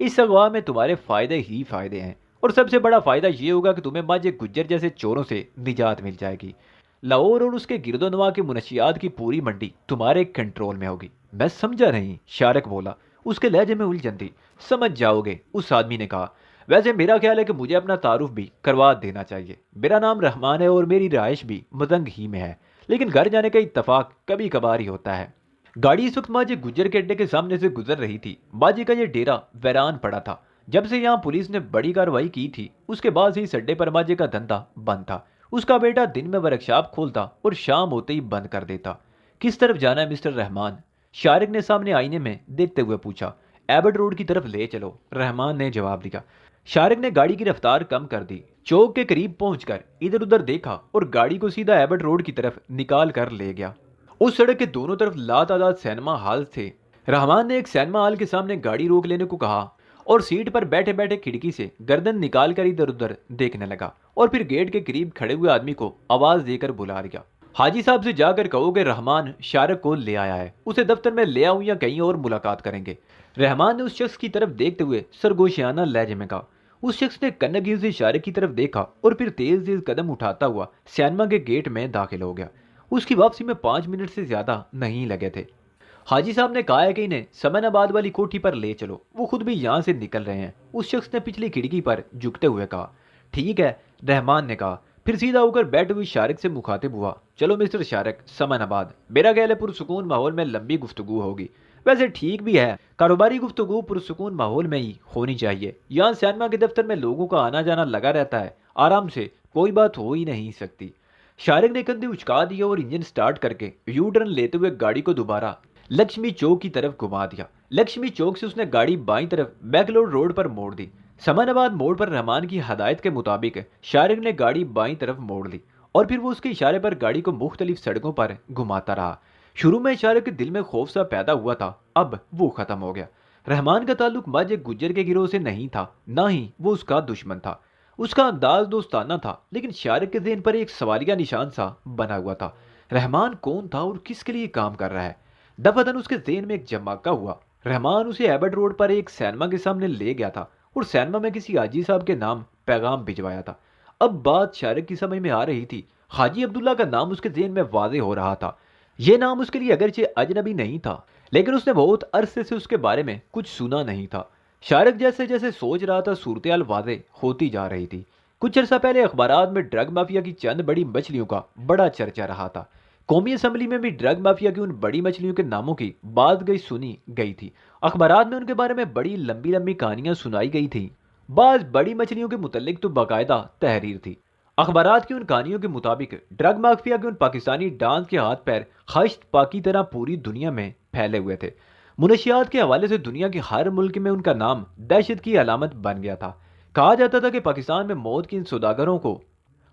اس اغوا میں تمہارے فائدے ہی فائدے ہیں، اور سب سے بڑا فائدہ یہ ہوگا کہ تمہیں ماجد گجر جیسے چوروں سے نجات مل جائے گی۔ لاہور اور اس کے گرد و نواح کے منشیات کی پوری منڈی تمہارے کنٹرول میں ہوگی۔ میں سمجھا نہیں، شارک بولا، اس کے لہجے میں الجھن تھی۔ سمجھ جاؤ گے، اس آدمی نے کہا۔ ویسے میرا خیال ہے کہ مجھے اپنا تعارف بھی کروا دینا چاہیے۔ میرا نام رحمان ہے اور میری رہائش بھی مدنگ ہی میں ہے، لیکن گھر جانے کا اتفاق کبھی کبھار ہی ہوتا ہے۔ گاڑی اس وقت ماجی گجر کے اڈے کے سامنے سے گزر رہی تھی۔ باجی کا یہ ڈیرا ویران پڑا تھا۔ جب سے یہاں پولیس نے بڑی کارروائی کی تھی، اس کے بعد سے اس اڈے پر ماجی کا دھندا بند تھا۔ اس کا بیٹا دن میں ورکشاپ کھولتا اور شام ہوتے ہی بند کر دیتا۔ کس طرف جانا ہے مسٹر رحمان؟ شارق نے سامنے آئینے میں دیکھتے ہوئے پوچھا۔ ایبٹ روڈ کی طرف لے چلو، رحمان نے جواب دیا۔ شارق نے گاڑی کی رفتار کم کر دی۔ چوک کے قریب پہنچ کر ادھر ادھر دیکھا اور گاڑی کو سیدھا ایبٹ روڈ کی طرف نکال کر لے گیا۔ اس سڑک کے دونوں طرف لاتعداد سینما ہال تھے۔ رحمان نے ایک سینما ہال کے سامنے گاڑی روک لینے کو کہا اور سیٹ پر بیٹھے بیٹھے کھڑکی سے گردن نکال کر ادھر ادھر دیکھنے لگا، اور پھر گیٹ کے قریب کھڑے ہوئے آدمی کو آواز دے کر بلا لیا۔ حاجی صاحب سے جا کر کہو کہ رحمان شارق کو لے آیا ہے، اسے دفتر میں لے آؤں یا کہیں اور ملاقات کریں گے۔ رحمان نے اس شخص کی طرف دیکھتے ہوئے سرگوشیانہ لہجے میں کہا۔ اس شخص نے کنگھی سے شارق کی طرف دیکھا اور پھر تیز تیز قدم اٹھاتا ہوا سینما کے گیٹ میں داخل ہو گیا۔ اس کی واپسی میں 5 منٹ سے زیادہ نہیں لگے تھے۔ حاجی صاحب نے کہا ہے کہ انہیں سمن آباد والی کوٹھی پر لے چلو، وہ خود بھی یہاں سے نکل رہے ہیں۔ اس شخص نے پچھلی کھڑکی پر جھکتے ہوئے کہا۔ ٹھیک ہے، رحمان نے کہا، پھر سیدھا ہو کر بیٹھے ہوئی شارق سے مخاطب ہوا۔ چلو مسٹر شارق، سمن آباد۔ میرا خیال ہے پرسکون ماحول میں لمبی گفتگو ہوگی۔ ویسے ٹھیک بھی ہے، کاروباری گفتگو پرسکون ماحول میں ہی ہونی چاہیے۔ یہاں سینما کے دفتر میں لوگوں کا آنا جانا لگا رہتا ہے، آرام سے کوئی بات ہو ہی نہیں سکتی۔ شارق نے کندھے اچکا دیا اور انجن سٹارٹ کر کے یو ٹرن لیتے ہوئے گاڑی کو دوبارہ لکشمی چوک کی طرف گھما دیا۔ لکشمی چوک سے اس نے گاڑی بائیں طرف بیکلور روڈ پر موڑ دی۔ سمن آباد موڑ پر رحمان کی ہدایت کے مطابق شارق نے گاڑی بائیں طرف موڑ لی، اور پھر وہ اس کے اشارے پر گاڑی کو مختلف سڑکوں پر گھماتا رہا۔ شروع میں شارق کے دل میں خوف سا پیدا ہوا تھا، اب وہ ختم ہو گیا۔ رحمان کا تعلق ماجے گجر کے گروہ سے نہیں تھا، نہ ہی وہ اس کا دشمن تھا۔ اس کا انداز دوستانہ تھا، لیکن شارق کے ذہن پر ایک سوالیہ نشان سا بنا ہوا تھا۔ رحمان کون تھا اور کس کے لیے کام کر رہا ہے؟ دفعتاً اس کے ذہن میں ایک جماکہ ہوا۔ رحمان اسے ایبٹ روڈ پر ایک سینما کے سامنے لے گیا تھا اور سینما میں کسی حاجی صاحب کے نام پیغام بھجوایا تھا۔ اب بات شارق کی سمجھ میں آ رہی تھی۔ حاجی عبداللہ کا نام اس کے ذہن میں واضح ہو رہا تھا۔ یہ نام اس کے لیے اگرچہ اجنبی نہیں تھا، لیکن اس نے بہت عرصے سے اس کے بارے میں کچھ سنا نہیں تھا۔ شارق جیسے جیسے سوچ رہا تھا، صورتحال واضح ہوتی جا رہی تھی۔ کچھ عرصہ پہلے اخبارات میں ڈرگ مافیا کی چند بڑی مچھلیوں کا بڑا چرچا رہا تھا۔ قومی اسمبلی میں بھی ڈرگ مافیا کی ان بڑی مچھلیوں کے ناموں کی بات گئی سنی گئی تھی۔ اخبارات میں ان کے بارے میں بڑی لمبی لمبی کہانیاں سنائی گئی تھیں۔ بعض بڑی مچھلیوں کے متعلق تو باقاعدہ تحریر تھی۔ اخبارات کی ان کہانیوں کے مطابق ڈرگ مافیا کے ان پاکستانی ڈانس کے ہاتھ پیر خشت پاکی طرح پوری دنیا میں پھیلے ہوئے تھے۔ منشیات کے حوالے سے دنیا کے ہر ملک میں ان کا نام دہشت کی علامت بن گیا تھا۔ کہا جاتا تھا کہ پاکستان میں موت کے ان سوداگروں کو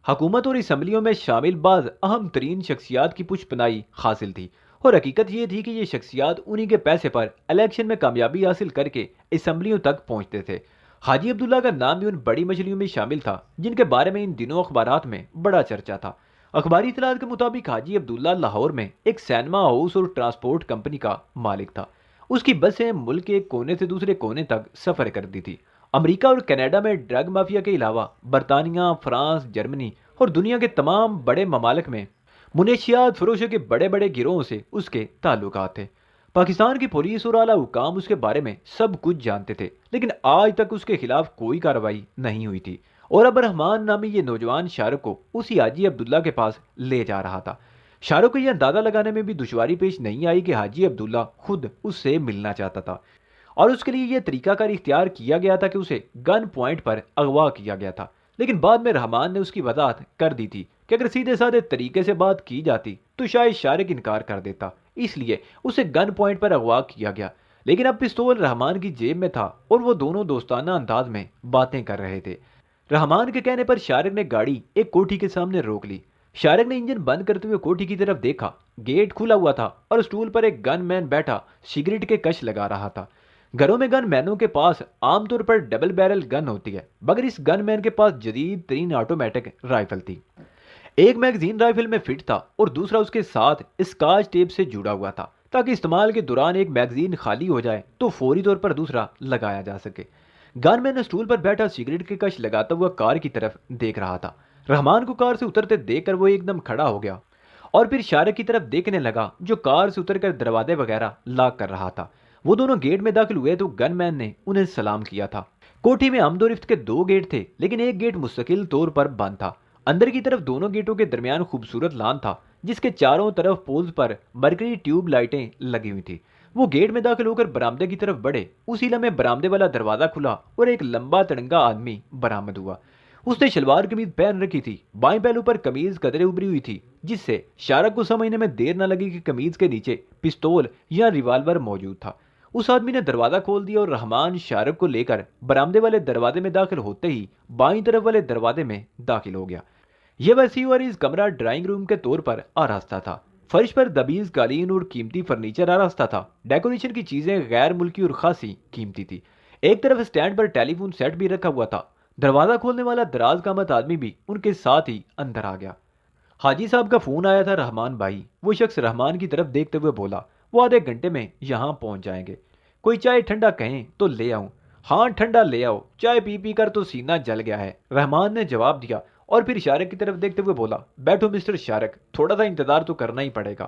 حکومت اور اسمبلیوں میں شامل بعض اہم ترین شخصیات کی پشت پناہی حاصل تھی، اور حقیقت یہ تھی کہ یہ شخصیات انہی کے پیسے پر الیکشن میں کامیابی حاصل کر کے اسمبلیوں تک پہنچتے تھے۔ حاجی عبداللہ کا نام بھی ان بڑی مچھلیوں میں شامل تھا جن کے بارے میں ان دنوں اخبارات میں بڑا چرچا تھا۔ اخباری اطلاعات کے مطابق حاجی عبداللہ لاہور میں ایک سینما ہاؤس اور ٹرانسپورٹ کمپنی کا مالک تھا۔ اس کی بسیں ملک کے ایک کونے سے دوسرے کونے تک سفر کرتی تھی۔ امریکہ اور کینیڈا میں ڈرگ مافیا کے علاوہ برطانیہ، فرانس، جرمنی اور دنیا کے تمام بڑے ممالک میں منشیات فروشوں کے بڑے بڑے گروہوں سے اس کے تعلقات تھے۔ پاکستان کی پولیس اور اعلیٰ حکام اس کے بارے میں سب کچھ جانتے تھے، لیکن آج تک اس کے خلاف کوئی کارروائی نہیں ہوئی تھی، اور اب رحمان نامی یہ نوجوان شارق کو اسی حاجی عبداللہ کے پاس لے جا رہا تھا۔ شارق کو یہ اندازہ لگانے میں بھی دشواری پیش نہیں آئی کہ حاجی عبداللہ خود اس سے ملنا چاہتا تھا، اور اس کے لیے یہ طریقہ کار اختیار کیا گیا تھا کہ اسے گن پوائنٹ پر اغوا کیا گیا تھا۔ لیکن بعد میں رحمان نے اس کی وضاحت کر دی تھی کہ اگر سیدھے سادے طریقے سے بات کی جاتی تو شاید شارق انکار کر دیتا، اس لیے اسے گن پوائنٹ پر اغوا کیا گیا۔ لیکن اب پستول رحمان کی جیب میں تھا اور وہ دونوں دوستانہ انداز میں باتیں کر رہے تھے۔ رحمان کے کہنے پر شارق نے گاڑی ایک کوٹھی کے سامنے روک لی۔ شارق نے انجن بند کرتے ہوئے کوٹھی کی طرف دیکھا۔ گیٹ کھلا ہوا تھا اور اسٹول پر ایک گن مین بیٹھا سگریٹ کے کش لگا رہا تھا۔ گھروں میں گن مینوں کے پاس عام طور پر ڈبل بیرل گن ہوتی ہے، مگر اس گن مین کے پاس جدید ترین آٹومیٹک رائفل تھی۔ ایک میگزین رائفل میں فٹ تھا اور دوسرا اس کے ساتھ اسکاچ ٹیپ سے جڑا ہوا تھا تاکہ استعمال کے دوران ایک میگزین خالی ہو جائے تو فوری طور پر دوسرا لگایا جا سکے۔ گن مین اسٹول پر بیٹھا سگریٹ کے کش لگاتا ہوا کار کی طرف دیکھ رہا تھا۔ رحمان کو کار سے اترتے دیکھ کر وہ ایک دم کھڑا ہو گیا اور پھر شارک کی طرف دیکھنے لگا جو کار سے اتر کر دروازے وغیرہ لاک کر رہا تھا۔ وہ دونوں گیٹ میں داخل ہوئے تو گن مین نے انہیں سلام کیا تھا۔ کوٹھی میں آمد و رفت کے 2 گیٹ تھے، لیکن ایک گیٹ مستقل طور پر بند تھا۔ اندر کی طرف دونوں گیٹوں کے درمیان خوبصورت لان تھا جس کے چاروں طرف پولز پر مرکری ٹیوب لائٹیں لگی ہوئی تھی۔ وہ گیٹ میں داخل ہو کر برآمدے کی طرف بڑھے، اسی لمحے برآمدے والا دروازہ کھلا اور ایک لمبا تڑنگا آدمی برآمد ہوا۔ اس نے شلوار قمیض پہن رکھی تھی، بائیں پہلو پر قمیض قدرے ابری ہوئی تھی جس سے شارک کو سمجھنے میں دیر نہ لگی کہ قمیض کے نیچے پستول یا ریوالور موجود تھا۔ اس آدمی نے دروازہ کھول دیا اور رحمان شارک کو لے کر برآمدے والے دروازے میں داخل ہوتے ہی بائیں طرف والے دروازے میں داخل ہو گیا۔ یہ وسیع اور اس کمرہ ڈرائنگ روم کے طور پر آراستہ تھا۔ فرش پر دبیز قالین اور قیمتی فرنیچر آراستہ تھا۔ ڈیکوریشن کی چیزیں غیر ملکی اور خاصی قیمتی تھی۔ ایک طرف سٹینڈ پر ٹیلی فون سیٹ بھی رکھا ہوا تھا۔ دروازہ کھولنے والا دراز قامت آدمی بھی ان کے ساتھ ہی اندر آ گیا۔ حاجی صاحب کا فون آیا تھا رحمان بھائی، وہ شخص رحمان کی طرف دیکھتے ہوئے بولا۔ وہ آدھے گھنٹے میں یہاں پہنچ جائیں گے۔ کوئی چائے ٹھنڈا کہیں تو لے آؤں؟ ہاں ٹھنڈا لے آؤ، چائے پی پی کر تو سینہ جل گیا ہے، رحمان نے جواب دیا اور پھر شارک کی طرف دیکھتے ہوئے بولا۔ بیٹھو مسٹر شارک، تھوڑا سا انتظار تو کرنا ہی پڑے گا۔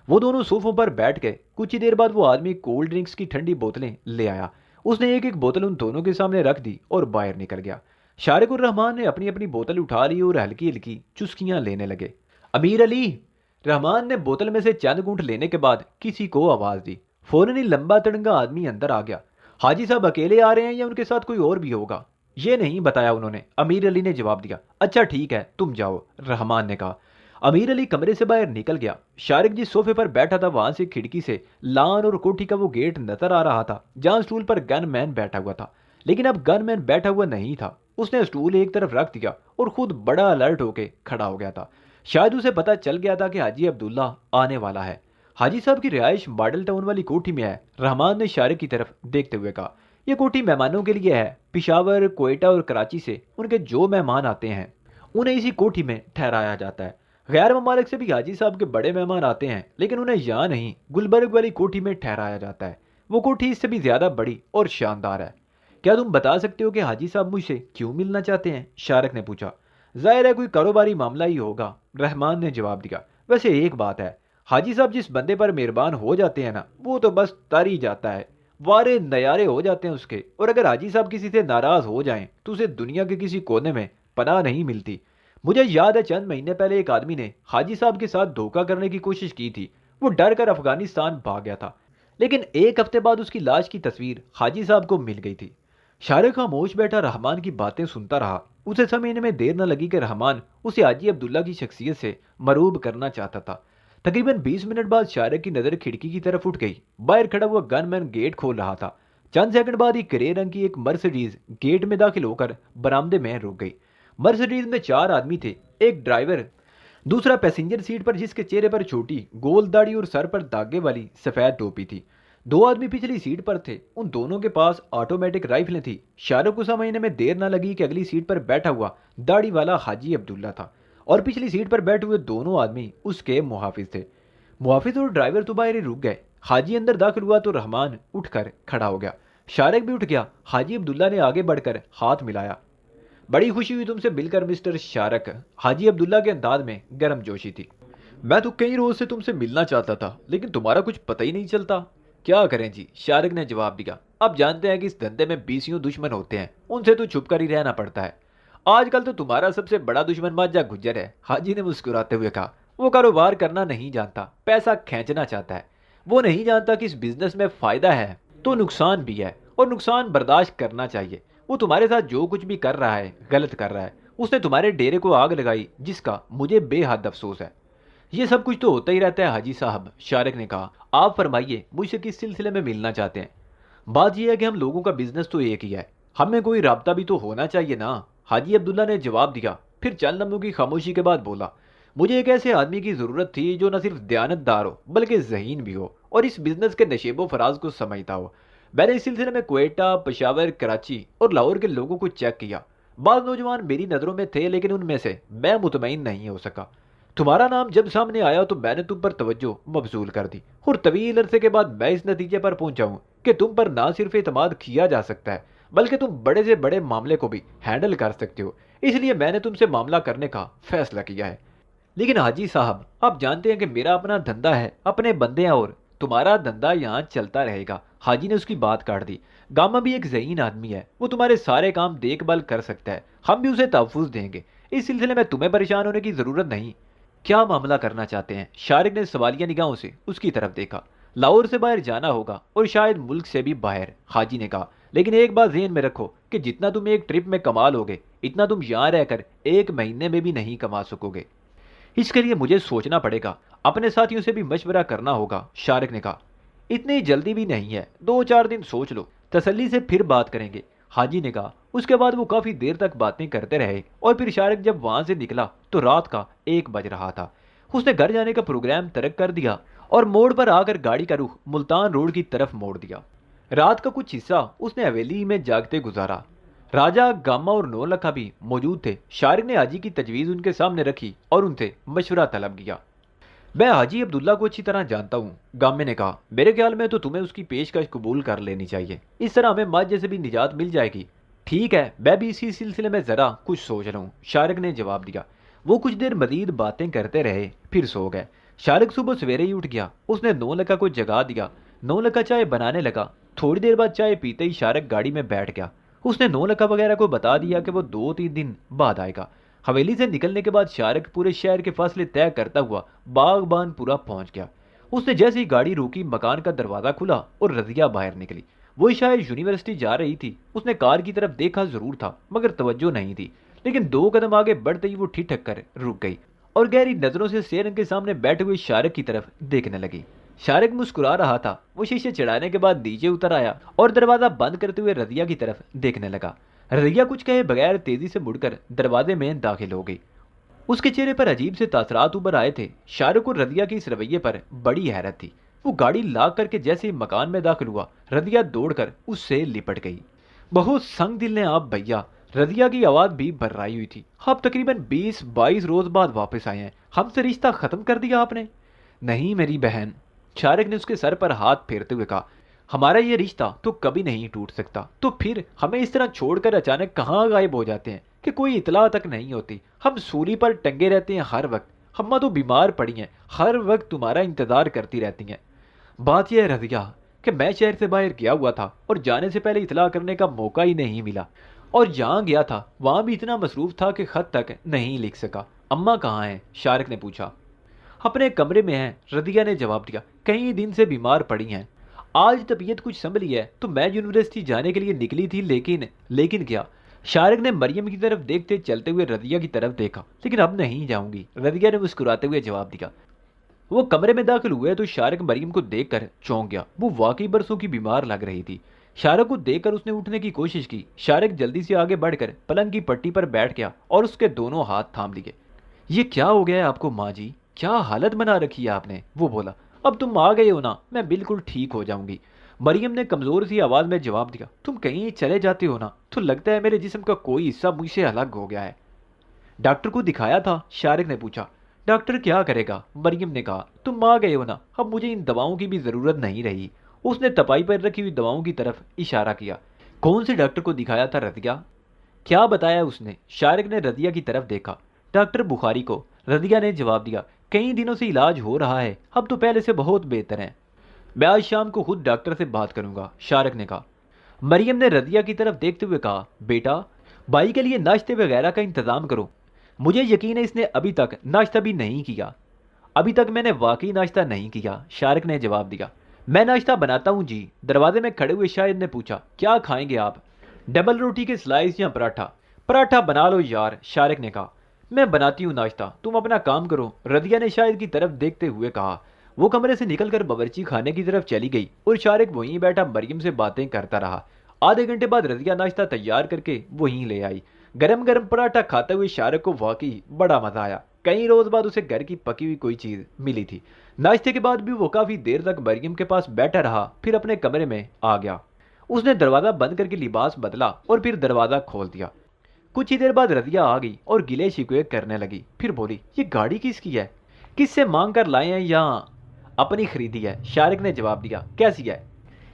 وہ دونوں صوفوں پر بیٹھ گئے۔ کچھ ہی دیر بعد وہ آدمی کولڈ ڈرنکس کی ٹھنڈی بوتلیں لے آیا۔ اس نے ایک ایک بوتل ان دونوں کے سامنے رکھ دی اور باہر نکل گیا۔ شارک اور رحمان نے اپنی اپنی بوتل اٹھا لی اور ہلکی ہلکی چسکیاں لینے لگے۔ امیر علی، رحمان نے بوتل میں سے چند گھونٹ لینے کے بعد کسی کو آواز دی۔ فوراً ہی لمبا تڑنگا آدمی اندر آ گیا۔ حاجی صاحب اکیلے آ رہے ہیں یا ان کے ساتھ کوئی اور بھی ہوگا؟ یہ نہیں بتایا انہوں نے، امیر علی نے جواب دیا۔ اچھا ٹھیک ہے، تم جاؤ، رحمان نے کہا۔ امیر علی کمرے سے باہر نکل گیا۔ شارک جس صوفے پر بیٹھا تھا وہاں سے کھڑکی سے لان اور کوٹھی کا وہ گیٹ نظر آ رہا تھا جہاں اسٹول پر گن مین بیٹھا ہوا تھا، لیکن اب گن مین بیٹھا ہوا نہیں تھا۔ اس نے اسٹول ایک طرف رکھ دیا اور خود بڑا الرٹ ہو کے کھڑا ہو گیا تھا۔ شاید اسے پتا چل گیا تھا کہ حاجی عبداللہ آنے والا ہے۔ حاجی صاحب کی رہائش ماڈل ٹاؤن والی کوٹھی میں ہے، رحمان نے شارک کی طرف دیکھتے ہوئے کہا۔ یہ کوٹھی مہمانوں کے لیے ہے، پشاور، کوئٹہ اور کراچی سے ان کے جو مہمان آتے ہیں انہیں اسی کوٹھی میں ٹھہرایا جاتا ہے۔ غیر ممالک سے بھی حاجی صاحب کے بڑے مہمان آتے ہیں لیکن انہیں یہاں نہیں، گلبرگ والی کوٹھی میں ٹھہرایا جاتا ہے۔ وہ کوٹھی اس سے بھی زیادہ بڑی اور شاندار ہے۔ کیا تم بتا سکتے ہو کہ حاجی صاحب مجھ سے کیوں ملنا چاہتے ہیں؟ شارک نے پوچھا۔ ظاہر ہے کوئی کاروباری معاملہ ہی ہوگا، رحمان نے جواب دیا۔ ویسے ایک بات ہے، حاجی صاحب جس بندے پر مہربان ہو جاتے ہیں نا، وہ تو بس تر ہی جاتا ہے، وارے نیارے ہو جاتے ہیں اس کے، اور اگر حاجی صاحب کسی سے ناراض ہو جائیں تو اسے دنیا کے کسی کونے میں پناہ نہیں ملتی۔ مجھے یاد ہے چند مہینے پہلے ایک آدمی نے حاجی صاحب کے ساتھ دھوکہ کرنے کی کوشش کی تھی۔ وہ ڈر کر افغانستان بھاگ گیا تھا، لیکن ایک ہفتے بعد اس کی لاش کی تصویر حاجی صاحب کو مل گئی تھی۔ شارک خاموش بیٹھا رحمان کی باتیں سنتا رہا۔ اسے سمجھنے میں دیر نہ لگی کہ رحمان اسے حاجی عبداللہ کی شخصیت سے مرعوب کرنا چاہتا تھا۔ تقریباً 20 منٹ بعد شارک کی نظر کھڑکی کی طرف اٹھ گئی۔ باہر کھڑا ہوا گن مین گیٹ کھول رہا تھا۔ چند سیکنڈ بعد ہی گرے رنگ کی ایک مرسڈیز گیٹ میں داخل ہو کر برآمدے میں رک گئی۔ مرسڈیز میں 4 آدمی تھے، ایک ڈرائیور، دوسرا پیسنجر سیٹ پر جس کے چہرے پر چھوٹی گول داڑھی اور سر پر داغے والی سفید ٹوپی تھی۔ 2 آدمی پچھلی سیٹ پر تھے، ان دونوں کے پاس آٹومیٹک رائفلیں تھی۔ شارک کو سمجھنے میں دیر نہ لگی کہ اگلی سیٹ پر بیٹھا ہوا داڑھی والا حاجی عبداللہ تھا اور پچھلی سیٹ پر بیٹھے ہوئے دونوں آدمی اس کے محافظ تھے۔ محافظ اور ڈرائیور تو باہر ہی رک گئے۔ حاجی اندر داخل ہوا تو رحمان اٹھ کر کھڑا ہو گیا۔ شارک بھی اٹھ گیا۔ حاجی عبداللہ نے آگے بڑھ کر ہاتھ ملایا۔ بڑی خوشی ہوئی تم سے مل کر مسٹر شارک، حاجی عبداللہ کے انداز میں گرم جوشی تھی۔ میں تو کئی روز سے تم سے ملنا چاہتا تھا لیکن تمہارا کچھ پتہ ہی نہیں چلتا۔ کیا کریں جی، شارک نے جواب دیا۔ اب جانتے ہیں کہ اس دھندے میں 20 دشمن ہوتے ہیں، ان سے تو چھپ کر ہی رہنا پڑتا ہے۔ آج کل تو تمہارا سب سے بڑا دشمن ماجا گجر ہے، حاجی نے مسکراتے ہوئے کہا۔ وہ کاروبار کرنا نہیں جانتا، پیسہ کھینچنا چاہتا ہے۔ وہ نہیں جانتا کہ اس بزنس میں فائدہ ہے تو نقصان بھی ہے اور نقصان برداشت کرنا چاہیے۔ وہ تمہارے ساتھ جو کچھ بھی کر رہا ہے غلط کر رہا ہے۔ اس نے تمہارے ڈیرے کو آگ لگائی جس کا مجھے بے حد افسوس ہے۔ یہ سب کچھ تو ہوتا ہی رہتا ہے حاجی صاحب، شارک نے کہا۔ آپ فرمائیے مجھ سے کس سلسلے میں ملنا چاہتے ہیں؟ بات یہ ہے کہ ہم لوگوں کا بزنس تو ایک ہی ہے، ہمیں کوئی رابطہ بھی تو ہونا چاہیے نا، حاجی عبداللہ نے جواب دیا۔ پھر چند لمحوں کی خاموشی کے بعد بولا، مجھے ایک ایسے آدمی کی ضرورت تھی جو نہ صرف دیانت دار ہو بلکہ ذہین بھی ہو اور اس بزنس کے نشیب و فراز کو سمجھتا ہو۔ میں نے اس سلسلے میں کوئٹہ، پشاور، کراچی اور لاہور کے لوگوں کو چیک کیا۔ بعض نوجوان میری نظروں میں تھے لیکن ان میں سے میں مطمئن نہیں ہو سکا۔ تمہارا نام جب سامنے آیا تو میں نے تم پر توجہ مبذول کر دی، اور طویل عرصے کے بعد میں اس نتیجے پر پہنچا ہوں کہ تم پر نہ صرف اعتماد کیا جا سکتا ہے بلکہ تم بڑے سے بڑے معاملے کو بھی ہینڈل کر سکتے ہو، اس لیے میں نے تم سے معاملہ کرنے کا فیصلہ کیا ہے۔ لیکن حاجی صاحب، آپ جانتے ہیں کہ میرا اپنا دھندا ہے، اپنے بندے ہیں، اور تمہارا دھندا یہاں چلتا رہے گا۔ حاجی نے اس کی بات کاٹ دی۔ گاما بھی ایک ذہین آدمی ہے، وہ تمہارے سارے کام دیکھ بھال کر سکتا ہے، ہم بھی اسے تحفظ دیں گے، اس سلسلے میں تمہیں پریشان ہونے کی ضرورت نہیں۔ کیا معاملہ کرنا چاہتے ہیں؟ شارق نے سوالیہ نگاہوں سے اس کی طرف دیکھا۔ لاہور سے باہر جانا ہوگا اور شاید ملک سے بھی باہر، حاجی نے کہا، لیکن ایک بات ذہن میں رکھو کہ جتنا تم ایک ٹرپ میں کما لو گے اتنا تم یہاں رہ کر ایک مہینے میں بھی نہیں کما سکو گے۔ اس کے لیے مجھے سوچنا پڑے گا، اپنے ساتھیوں سے بھی مشورہ کرنا ہوگا، شارق نے کہا۔ اتنی جلدی بھی نہیں ہے، 2-4 دن سوچ لو، تسلی سے پھر بات کریں گے، حاجی نے کہا۔ اس کے بعد وہ کافی دیر تک باتیں کرتے رہے اور پھر شارق جب وہاں سے نکلا تو رات کا 1 بج رہا تھا۔ اس نے گھر جانے کا پروگرام ترک کر دیا اور موڑ پر آ کر گاڑی کا رخ ملتان روڈ کی طرف موڑ دیا۔ رات کا کچھ حصہ اس نے حویلی میں جاگتے گزارا۔ راجہ، گاما اور 9 لکھا بھی موجود تھے۔ شارق نے حاجی کی تجویز ان کے سامنے رکھی اور ان سے مشورہ طلب کیا۔ میں حاجی عبداللہ کو اچھی طرح جانتا ہوں، گامے نے کہا، میرے خیال میں تو تمہیں اس کی پیشکش قبول کر لینی چاہیے، اس طرح ہمیں ماجے سے بھی نجات مل جائے گی۔ ٹھیک ہے، میں بھی اسی سلسلے میں ذرا کچھ سوچ رہا ہوں، شارق نے جواب دیا۔ وہ کچھ دیر مزید باتیں کرتے رہے، پھر سو گئے۔ شارق صبح سویرے ہی اٹھ گیا، اس نے 9 لکھا کو جگا دیا۔ 9 لکھا چائے بنانے لگا۔ تھوڑی دیر بعد چائے پیتے ہی شارق گاڑی میں بیٹھ گیا۔ اس نے 9 لکھا وغیرہ کو بتا دیا کہ وہ 2-3 دن بعد آئے گا۔ حویلی سے نکلنے کے بعد شارق پورے شہر کے فاصلے طے کرتا ہوا باغبان پورا پہنچ گیا۔ اس نے جیسے ہی گاڑی روکی، مکان کا دروازہ کھلا اور رضیہ باہر نکلی۔ وہ شاید یونیورسٹی جا رہی تھی۔ اس نے کار کی طرف دیکھا ضرور تھا مگر توجہ نہیں تھی، لیکن 2 قدم آگے بڑھتے ہی وہ ٹھٹک کر رک گئی اور گہری نظروں سے سیرنگ کے سامنے بیٹھے ہوئے شارق کی طرف دیکھنے لگی۔ شارق مسکرا رہا تھا۔ وہ شیشے چڑھانے کے بعد نیچے اتر آیا اور دروازہ بند کرتے ہوئے رضیہ کی طرف دیکھنے لگا۔ رضیہ کچھ کہے بغیر تیزی سے مڑ کر دروازے میں داخل ہو گئی۔ اس کے چہرے پر عجیب سے تاثرات ابھر آئے تھے۔ شارق اور رضیہ کی اس رویے پر بڑی حیرت تھی۔ وہ گاڑی لاک کر کے جیسے ہی مکان میں داخل ہوا، رضیہ دوڑ کر اس سے لپٹ گئی۔ بہت سنگ دل ہیں آپ بھیا، رضیہ کی آواز بھی بھررائی ہوئی تھی۔ آپ تقریباً 20-22 روز بعد واپس آئے ہیں، ہم سے رشتہ ختم کر دیا آپ نے؟ نہیں میری بہن، شارق نے اس کے سر پر ہاتھ پھیرتے ہوئے کہا، ہمارا یہ رشتہ تو کبھی نہیں ٹوٹ سکتا، تو پھر ہمیں اس طرح چھوڑ کر اچانک کہاں غائب ہو جاتے ہیں کہ کوئی اطلاع تک نہیں ہوتی؟ ہم سولی پر ٹنگے رہتے ہیں ہر وقت، ہماں تو بیمار پڑی ہیں، ہر وقت تمہارا انتظار کرتی رہتی ہیں۔ بات یہ ہے رضیہ کہ میں شہر سے باہر گیا ہوا تھا اور جانے سے پہلے اطلاع کرنے کا موقع ہی نہیں ملا، اور جہاں گیا تھا وہاں بھی اتنا مصروف تھا کہ خط تک نہیں لکھ سکا۔ اماں کہاں ہیں؟ شارق نے پوچھا۔ اپنے کمرے میں ہیں، رضیہ نے جواب دیا، کئی دن سے بیمار پڑی ہیں۔ آج طبیعت کچھ سنبھلی ہے تو میں یونیورسٹی جانے کے لیے نکلی تھی، لیکن کیا؟ شارق نے مریم کی طرف دیکھتے چلتے ہوئے رضیہ کی طرف دیکھا۔ لیکن اب نہیں جاؤں گی، رضیہ نے مسکراتے ہوئے جواب دیا۔ وہ کمرے میں داخل ہوئے تو شارق مریم کو دیکھ کر چونک گیا۔ وہ واقعی برسوں کی بیمار لگ رہی تھی۔ شارق کو دیکھ کر اس نے اٹھنے کی کوشش کی۔ شارق جلدی سے آگے بڑھ کر پلنگ کی پٹی پر بیٹھ گیا اور اس کے دونوں ہاتھ تھام لیے۔ یہ کیا ہو گیا ہے آپ کو ماں جی؟ کیا حالت بنا رکھی ہے آپ نے؟ وہ بولا۔ اب تم آ گئے ہو نا، میں بالکل ٹھیک ہو جاؤں گی، مریم نے کمزور سی آواز میں جواب دیا۔ تم کہیں چلے جاتے ہو نا تو لگتا ہے میرے جسم کا کوئی حصہ مجھ سے الگ ہو گیا ہے۔ ڈاکٹر کو دکھایا تھا؟ شارق نے پوچھا۔ ڈاکٹر کیا کرے گا، مریم نے کہا، تم آ گئے ہو نا، اب مجھے ان دواؤں کی بھی ضرورت نہیں رہی۔ اس نے تپائی پر رکھی ہوئی دواؤں کی طرف اشارہ کیا۔ کون سے ڈاکٹر کو دکھایا تھا رضیہ؟ کیا بتایا اس نے؟ شارق نے رضیہ کی طرف دیکھا۔ ڈاکٹر بخاری کو، رضیہ نے جواب دیا، کئی دنوں سے علاج ہو رہا ہے، اب تو پہلے سے بہت بہتر ہیں۔ میں آج شام کو خود ڈاکٹر سے بات کروں گا، شارق نے کہا۔ مریم نے رضیہ کی طرف دیکھتے ہوئے کہا، بیٹا بھائی کے لیے ناشتے وغیرہ کا انتظام کرو، مجھے یقین ہے اس نے ابھی تک ناشتہ بھی نہیں کیا۔ ابھی تک میں نے واقعی ناشتہ نہیں کیا، شارق نے جواب دیا۔ میں ناشتہ بناتا ہوں جی، دروازے میں کھڑے ہوئے شاہد نے پوچھا، کیا کھائیں گے آپ؟ ڈبل روٹی کے سلائس یا پراٹھا؟ پراٹھا بنا لو یار، شارق نے کہا۔ میں بناتی ہوں ناشتہ، تم اپنا کام کرو، رضیہ نے شاہد کی طرف دیکھتے ہوئے کہا۔ وہ کمرے سے نکل کر باورچی خانے کی طرف چلی گئی اور شارق وہیں بیٹھا مریم سے باتیں کرتا رہا۔ آدھے گھنٹے بعد رضیہ ناشتہ تیار کر کے وہیں لے آئی۔ گرم گرم پراٹھا کھاتے ہوئے شارق کو واقعی بڑا مزہ آیا۔ کئی روز بعد اسے گھر کی پکی ہوئی کوئی چیز ملی تھی۔ ناشتے کے بعد بھی وہ کافی دیر تک مریم کے پاس بیٹھا رہا، پھر اپنے کمرے میں آ گیا۔ اس نے دروازہ بند کر کے لباس بدلا اور پھر دروازہ کھول دیا۔ کچھ ہی دیر بعد رضیہ آ گئی اور گلے شکوے کرنے لگی. پھر بولی یہ گاڑی کس کی ہے, کس سے مانگ کر لائے ہیں یا اپنی خریدی ہے؟ شارق نے جواب دیا کیسی ہے؟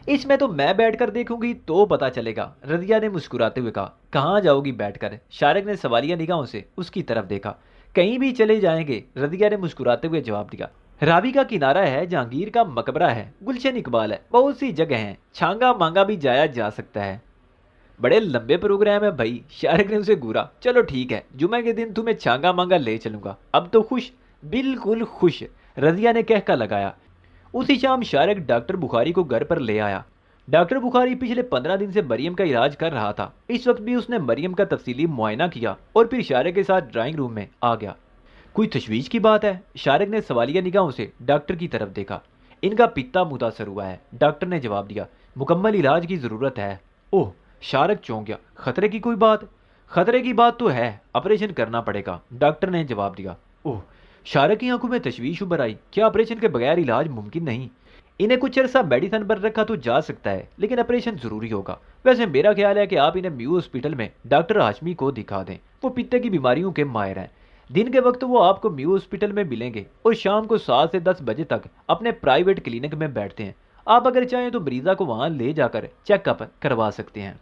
اس میں تو میں بیٹھ کر دیکھوں گی تو پتا چلے گا. رضیہ نے مسکراتے ہوئے کہا. کہاں جاؤ گی بیٹھ کر؟ شارق نے سوالیہ نگاہوں سے اس کی طرف دیکھا. کہیں بھی چلے جائیں گے, رضیہ نے مسکراتے ہوئے جواب دیا. راوی کا کنارہ ہے, جہانگیر کا مقبرہ ہے, گلشن اقبال ہے, بہت سی جگہ ہیں, چھانگا مانگا بھی جایا جا سکتا ہے. بڑے لمبے پروگرام ہے بھائی. شارق نے اسے گورا. چلو ٹھیک ہے, جمعہ کے دن تمہیں چھانگا مانگا لے چلوں گا. اب تو خوش؟ بالکل خوش, رضیہ نے کہکا لگایا. اسی شام شارق ڈاکٹر بخاری کو گھر پر لے آیا. ڈاکٹر بخاری پچھلے 15 دن سے مریم کا علاج کر رہا تھا. اس وقت بھی اس نے مریم کا تفصیلی معائنہ کیا اور پھر شارق کے ساتھ ڈرائنگ روم میں آ گیا. کوئی تشویش کی بات ہے؟ شارق نے سوالیہ نگاہوں سے ڈاکٹر کی طرف دیکھا. ان کا پتا متاثر ہوا ہے, ڈاکٹر نے جواب دیا. مکمل علاج کی ضرورت ہے. اوہ, شارق چونک گیا. خطرے کی کوئی بات؟ خطرے کی بات تو ہے, آپریشن کرنا پڑے گا, ڈاکٹر نے جواب دیا. اوہ, شارق کی آنکھوں میں تشویش ابھر آئی. کیا آپریشن کے بغیر علاج ممکن نہیں؟ انہیں کچھ عرصہ میڈیسن پر رکھا تو جا سکتا ہے, لیکن آپریشن ضروری ہوگا. ویسے میرا خیال ہے کہ آپ انہیں میو ہاسپٹل میں ڈاکٹر ہاشمی کو دکھا دیں. وہ پتے کی بیماریوں کے ماہر ہیں. دن کے وقت وہ آپ کو میو ہاسپٹل میں ملیں گے اور شام کو 7 سے 10 بجے تک اپنے پرائیویٹ کلینک میں بیٹھتے ہیں. آپ اگر چاہیں تو مریضہ کو وہاں لے جا کر چیک اپ کروا سکتے ہیں.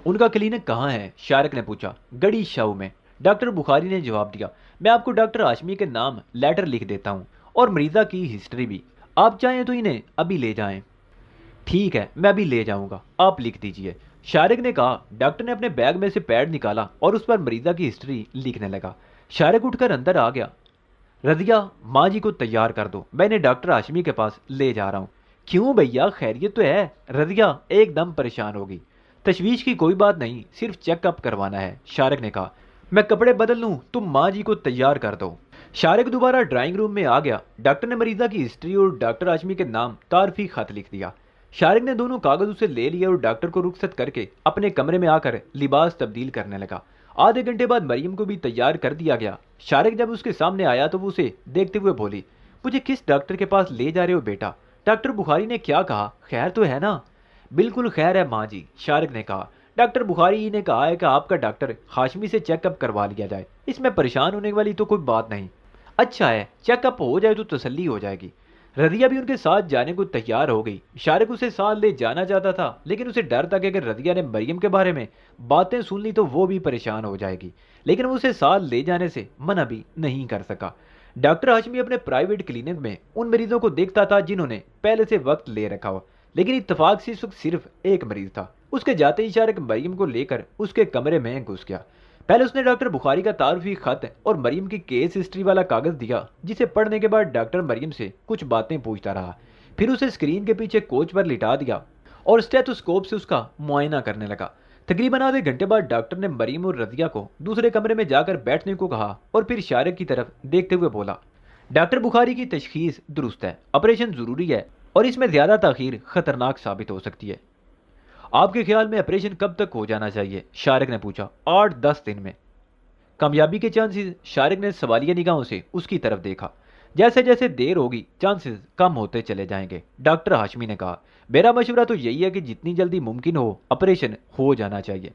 ان کا کلینک کہاں ہے؟ شارق نے پوچھا. گڑی شاو میں, ڈاکٹر بخاری نے جواب دیا. میں آپ کو ڈاکٹر ہاشمی کے نام لیٹر لکھ دیتا ہوں اور مریضہ کی ہسٹری بھی. آپ چاہیں تو انہیں ابھی لے جائیں. ٹھیک ہے, میں ابھی لے جاؤں گا, آپ لکھ دیجئے, شارق نے کہا. ڈاکٹر نے اپنے بیگ میں سے پیڈ نکالا اور اس پر مریضہ کی ہسٹری لکھنے لگا. شارق اٹھ کر اندر آ گیا. رضیہ, ماں جی کو تیار کر دو, میں انہیں ڈاکٹر ہاشمی کے پاس لے جا رہا ہوں. کیوں بھیا, خیریت تو ہے؟ رضیہ ایک دم پریشان ہوگی. تشویش کی کوئی بات نہیں, صرف چیک اپ کروانا ہے, شارق نے کہا. میں کپڑے بدل لوں, تم ماں جی کو تیار کر دو. شارق دوبارہ ڈرائنگ روم میں آ گیا. ڈاکٹر نے مریضہ کی ہسٹری اور ڈاکٹر ہاشمی کے نام تعارفی خط لکھ دیا. شارق نے دونوں کاغذ اسے لے لیا اور ڈاکٹر کو رخصت کر کے اپنے کمرے میں آ کر لباس تبدیل کرنے لگا. آدھے گھنٹے بعد مریم کو بھی تیار کر دیا گیا. شارق جب اس کے سامنے آیا تو وہ اسے دیکھتے ہوئے بولی. مجھے کس ڈاکٹر کے پاس لے جا رہے ہو بیٹا؟ ڈاکٹر بخاری نے کیا کہا, خیر تو ہے نا؟ بالکل خیر ہے ماں جی, شارق نے کہا. ڈاکٹر بخاری نے کہا ہے کہ آپ کا ڈاکٹر ہاشمی سے چیک اپ کروا لیا جائے. اس میں پریشان ہونے والی تو کوئی بات نہیں. اچھا ہے, چیک اپ ہو جائے تو تسلی ہو جائے گی. رضیہ بھی ان کے ساتھ جانے کو تیار ہو گئی. شارق اسے ساتھ لے جانا چاہتا تھا, لیکن اسے ڈر تھا کہ اگر رضیہ نے مریم کے بارے میں باتیں سن لی تو وہ بھی پریشان ہو جائے گی, لیکن وہ اسے ساتھ لے جانے سے منع بھی نہیں کر سکا. ڈاکٹر ہاشمی اپنے پرائیویٹ کلینک میں ان مریضوں کو دیکھتا تھا جنہوں نے پہلے سے وقت لے رکھا ہو, لیکن اتفاق سے اس وقت صرف ایک مریض تھا. اس کے جاتے ہی شارق مریم کو لے کر اس کے کمرے میں گھس گیا. پہلے اس نے ڈاکٹر بخاری کا تعارفی خط اور مریم کی کیس ہسٹری والا کاغذ دیا, جسے پڑھنے کے بعد ڈاکٹر مریم سے کچھ باتیں پوچھتا رہا. پھر اسے اسکرین کے پیچھے کوچ پر لٹا دیا اور اسٹیتھوسکوپ سے اس کا معائنہ کرنے لگا. تقریباً آدھے گھنٹے بعد ڈاکٹر نے مریم اور رضیہ کو دوسرے کمرے میں جا کر بیٹھنے کو کہا اور پھر شارق کی طرف دیکھتے ہوئے بولا. ڈاکٹر بخاری کی تشخیص درست ہے, آپریشن ضروری ہے اور اس میں زیادہ تاخیر خطرناک ثابت ہو سکتی ہے. آپ کے خیال میں آپریشن کب تک ہو جانا چاہیے؟ شارق نے پوچھا. 8-10 دن میں. کامیابی کے چانسز؟ شارق نے سوالیہ نگاہوں سے اس کی طرف دیکھا. جیسے جیسے دیر ہوگی چانسز کم ہوتے چلے جائیں گے, ڈاکٹر ہاشمی نے کہا. میرا مشورہ تو یہی ہے کہ جتنی جلدی ممکن ہو آپریشن ہو جانا چاہیے.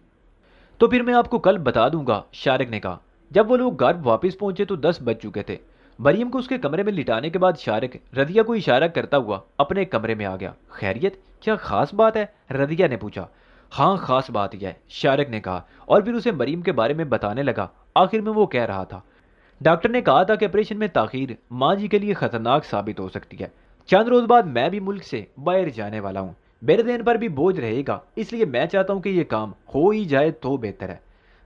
تو پھر میں آپ کو کل بتا دوں گا, شارق نے کہا. جب وہ لوگ گھر واپس پہنچے تو 10 بج چکے تھے. مریم کو اس کے کمرے میں لٹانے کے بعد شارق رضیہ کو اشارہ کرتا ہوا اپنے کمرے میں آ گیا. خیریت, کیا خاص بات ہے؟ رضیہ نے پوچھا. ہاں خاص بات یہ ہے, شارق نے کہا اور پھر اسے مریم کے بارے میں بتانے لگا. آخر میں وہ کہہ رہا تھا. ڈاکٹر نے کہا تھا کہ آپریشن میں تاخیر ماں جی کے لیے خطرناک ثابت ہو سکتی ہے. چند روز بعد میں بھی ملک سے باہر جانے والا ہوں. میرے ذہن پر بھی بوجھ رہے گا, اس لیے میں چاہتا ہوں کہ یہ کام ہو ہی جائے تو بہتر ہے.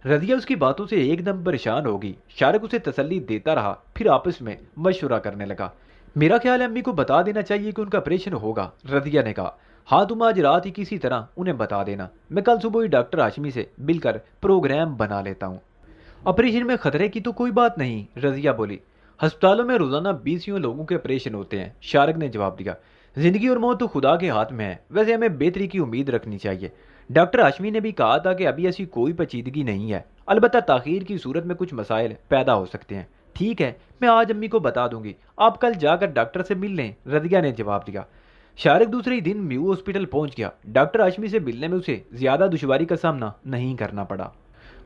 رضیہ اس کی باتوں سے ایک دم پریشان ہوگی. شارق اسے تسلی دیتا رہا, پھر آپس میں مشورہ کرنے لگا. میرا خیال ہے امی کو بتا دینا چاہیے کہ ان کا آپریشن ہوگا, رضیہ نے کہا. ہاں, تم آج رات ہی کسی طرح انہیں بتا دینا. میں کل صبح ہی ڈاکٹر ہاشمی سے مل کر پروگرام بنا لیتا ہوں. آپریشن میں خطرے کی تو کوئی بات نہیں, رضیہ بولی. ہسپتالوں میں روزانہ 20 لوگوں کے آپریشن ہوتے ہیں, شارق نے جواب دیا. زندگی اور موت تو خدا کے ہاتھ میں ہے. ویسے ہمیں بہتری کی امید رکھنی چاہیے. ڈاکٹر ہاشمی نے بھی کہا تھا کہ ابھی ایسی کوئی پیچیدگی نہیں ہے, البتہ تاخیر کی صورت میں کچھ مسائل پیدا ہو سکتے ہیں. ٹھیک ہے, میں آج امی کو بتا دوں گی, آپ کل جا کر ڈاکٹر سے مل لیں, رضیہ نے جواب دیا. شارق دوسرے ہی دن میو ہاسپٹل پہنچ گیا. ڈاکٹر ہاشمی سے ملنے میں اسے زیادہ دشواری کا سامنا نہیں کرنا پڑا.